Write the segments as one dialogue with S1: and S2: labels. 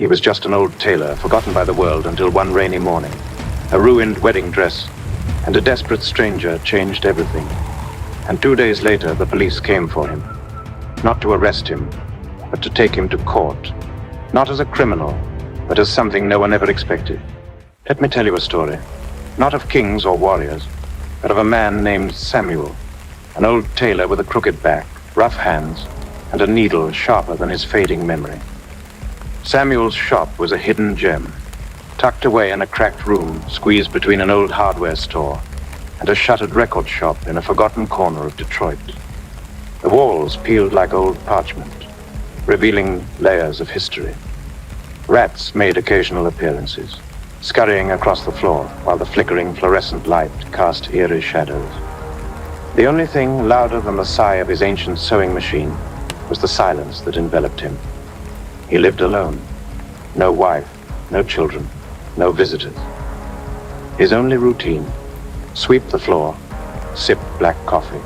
S1: He was just an old tailor, forgotten by the world until one rainy morning. A ruined wedding dress and a desperate stranger changed everything. And 2 days later, the police came for him. Not to arrest him, but to take him to court. Not as a criminal, but as something no one ever expected. Let me tell you a story. Not of kings or warriors, but of a man named Samuel. An old tailor with a crooked back, rough hands, and a needle sharper than his fading memory. Samuel's shop was a hidden gem, tucked away in a cracked room squeezed between an old hardware store and a shuttered record shop in a forgotten corner of Detroit. The walls peeled like old parchment, revealing layers of history. Rats made occasional appearances, scurrying across the floor while the flickering fluorescent light cast eerie shadows. The only thing louder than the sigh of his ancient sewing machine was the silence that enveloped him. He lived alone. No wife, no children, no visitors. His only routine: sweep the floor, sip black coffee,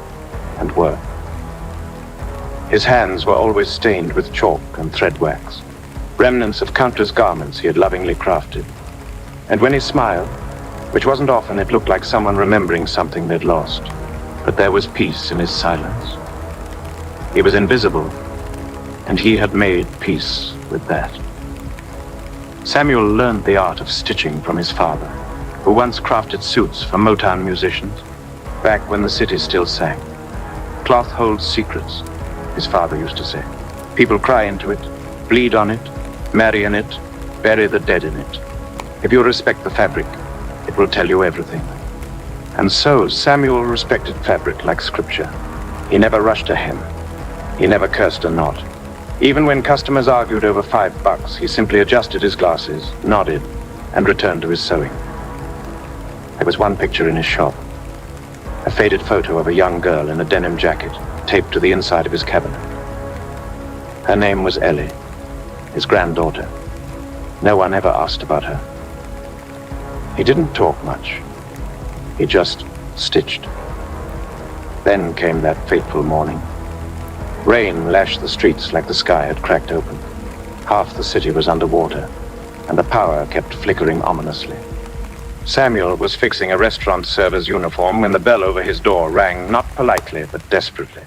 S1: and work. His hands were always stained with chalk and thread wax, remnants of countless garments he had lovingly crafted. And when he smiled, which wasn't often, it looked like someone remembering something they'd lost. But there was peace in his silence. He was invisible, and he had made peace with that. Samuel learned the art of stitching from his father, who once crafted suits for Motown musicians, back when the city still sang. Cloth holds secrets, his father used to say. People cry into it, bleed on it, marry in it, bury the dead in it. If you respect the fabric, it will tell you everything. And so Samuel respected fabric like scripture. He never rushed a hem. He never cursed a knot. Even when customers argued over $5, he simply adjusted his glasses, nodded, and returned to his sewing. There was one picture in his shop, a faded photo of a young girl in a denim jacket taped to the inside of his cabinet. Her name was Ellie, his granddaughter. No one ever asked about her. He didn't talk much. He just stitched. Then came that fateful morning. Rain lashed the streets like the sky had cracked open. Half the city was underwater, and the power kept flickering ominously. Samuel was fixing a restaurant server's uniform when the bell over his door rang, not politely, but desperately.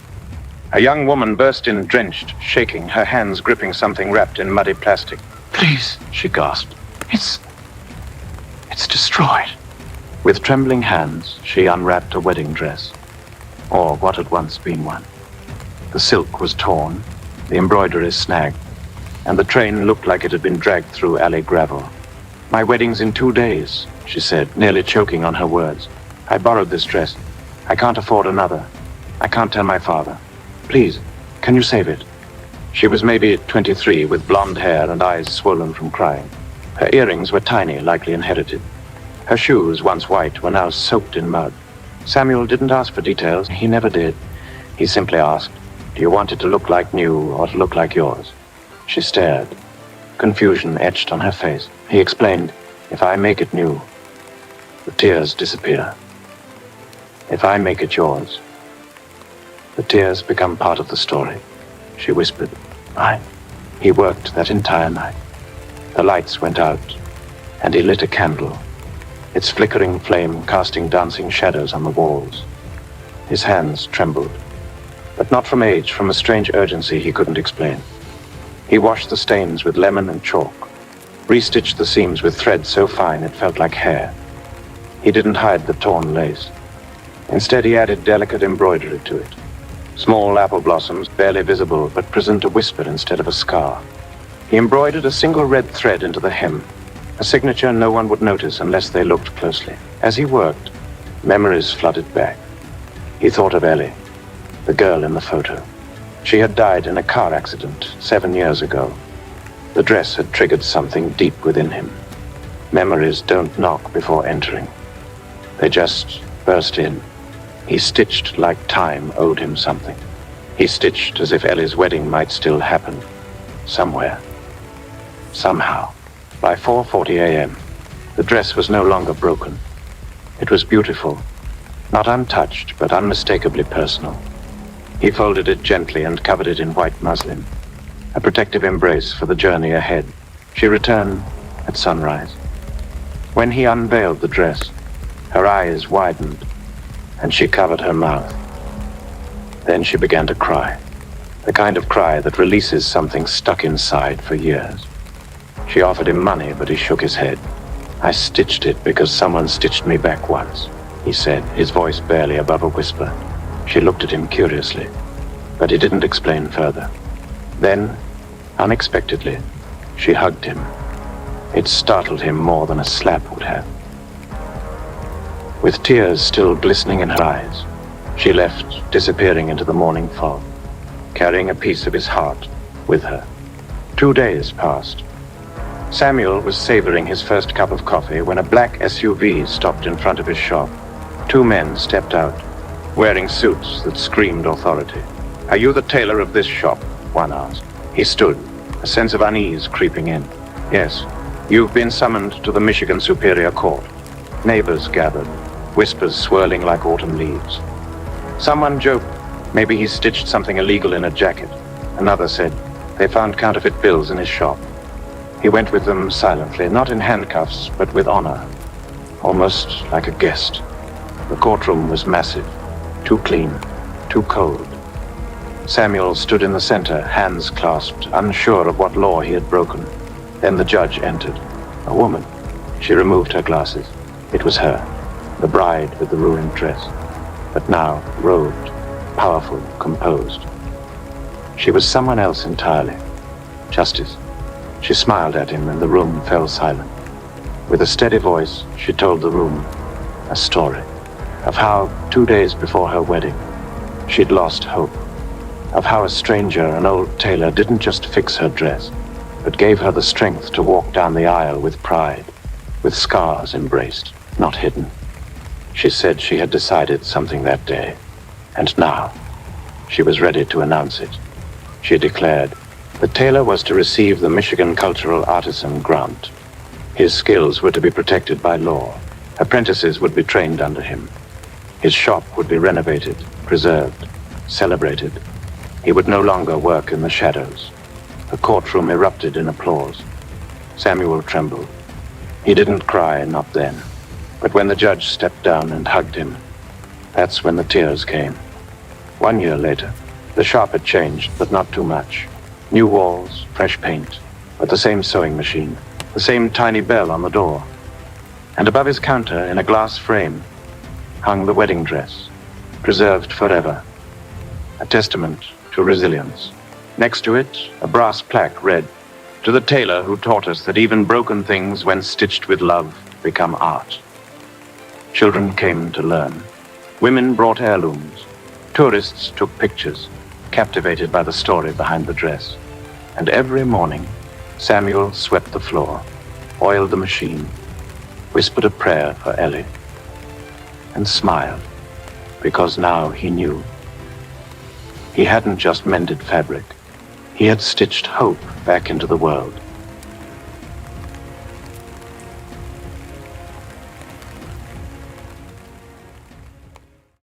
S1: A young woman burst in, drenched, shaking, her hands gripping something wrapped in muddy plastic. "Please," she gasped. It's destroyed." With trembling hands, she unwrapped a wedding dress, or what had once been one. The silk was torn, the embroidery snagged, and the train looked like it had been dragged through alley gravel. "My wedding's in 2 days," she said, nearly choking on her words. "I borrowed this dress. I can't afford another. I can't tell my father. Please, can you save it?" She was maybe 23, with blonde hair and eyes swollen from crying. Her earrings were tiny, likely inherited. Her shoes, once white, were now soaked in mud. Samuel didn't ask for details. He never did. He simply asked, "Do you want it to look like new or to look like yours?" She stared, confusion etched on her face. He explained, "If I make it new, the tears disappear. If I make it yours, the tears become part of the story," she whispered. He worked that entire night. The lights went out, and he lit a candle, its flickering flame casting dancing shadows on the walls. His hands trembled, but not from age, from a strange urgency he couldn't explain. He washed the stains with lemon and chalk, restitched the seams with thread so fine it felt like hair. He didn't hide the torn lace. Instead, he added delicate embroidery to it. Small apple blossoms, barely visible, but present a whisper instead of a scar. He embroidered a single red thread into the hem, a signature no one would notice unless they looked closely. As he worked, memories flooded back. He thought of Ellie, the girl in the photo. She had died in a car accident 7 years ago. The dress had triggered something deep within him. Memories don't knock before entering. They just burst in. He stitched like time owed him something. He stitched as if Ellie's wedding might still happen. Somewhere. Somehow. By 4:40 a.m., the dress was no longer broken. It was beautiful. Not untouched, but unmistakably personal. He folded it gently and covered it in white muslin, a protective embrace for the journey ahead. She returned at sunrise. When he unveiled the dress, her eyes widened, and she covered her mouth. Then she began to cry, the kind of cry that releases something stuck inside for years. She offered him money, but he shook his head. "I stitched it because someone stitched me back once," he said, his voice barely above a whisper. She looked at him curiously, but he didn't explain further. Then, unexpectedly, she hugged him. It startled him more than a slap would have. With tears still glistening in her eyes, she left, disappearing into the morning fog, carrying a piece of his heart with her. 2 days passed. Samuel was savoring his first cup of coffee when a black SUV stopped in front of his shop. 2 men stepped out, wearing suits that screamed authority. "Are you the tailor of this shop?" one asked. He stood, a sense of unease creeping in. "Yes. You've been summoned to the Michigan Superior Court." Neighbors gathered, whispers swirling like autumn leaves. Someone joked, maybe he stitched something illegal in a jacket. Another said, they found counterfeit bills in his shop. He went with them silently, not in handcuffs, but with honor, almost like a guest. The courtroom was massive, too clean, too cold. Samuel stood in the center, hands clasped, unsure of what law he had broken. Then the judge entered, a woman. She removed her glasses. It was her, the bride with the ruined dress, but now robed, powerful, composed. She was someone else entirely. Justice. She smiled at him and the room fell silent. With a steady voice, she told the room a story of how 2 days before her wedding, she'd lost hope, of how a stranger, an old tailor, didn't just fix her dress, but gave her the strength to walk down the aisle with pride, with scars embraced, not hidden. She said she had decided something that day, and now she was ready to announce it. She declared the tailor was to receive the Michigan Cultural Artisan Grant. His skills were to be protected by law. Apprentices would be trained under him. His shop would be renovated, preserved, celebrated. He would no longer work in the shadows. The courtroom erupted in applause. Samuel trembled. He didn't cry, not then. But when the judge stepped down and hugged him, that's when the tears came. 1 year later, the shop had changed, but not too much. New walls, fresh paint, but the same sewing machine, the same tiny bell on the door. And above his counter, in a glass frame, hung the wedding dress, preserved forever, a testament to resilience. Next to it, a brass plaque read, "To the tailor who taught us that even broken things, when stitched with love, become art." Children came to learn. Women brought heirlooms. Tourists took pictures, captivated by the story behind the dress. And every morning, Samuel swept the floor, oiled the machine, whispered a prayer for Ellie, and smiled, because now he knew. He hadn't just mended fabric. He had stitched hope back into the world.